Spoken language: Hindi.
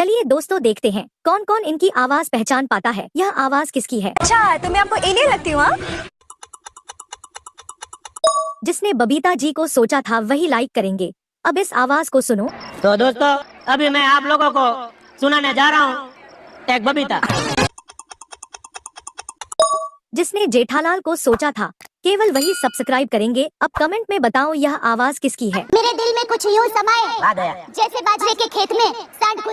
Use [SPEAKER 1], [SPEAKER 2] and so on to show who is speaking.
[SPEAKER 1] चलिए दोस्तों देखते हैं कौन कौन इनकी आवाज पहचान पाता है। यह आवाज किसकी है?
[SPEAKER 2] अच्छा, तो मैं आपको एलियन लगती हूँ?
[SPEAKER 1] जिसने बबीता जी को सोचा था वही लाइक करेंगे। अब इस आवाज को सुनो।
[SPEAKER 3] तो दोस्तों अभी मैं आप लोगों को सुनाने जा रहा हूँ एक बबीता।
[SPEAKER 1] जिसने जेठालाल को सोचा था केवल वही सब्सक्राइब करेंगे। अब कमेंट में बताओ यह आवाज किसकी है।
[SPEAKER 4] मेरे दिल में कुछ यूं समाए
[SPEAKER 3] आ गया।
[SPEAKER 4] जैसे बाजरे के खेत में सांड घुस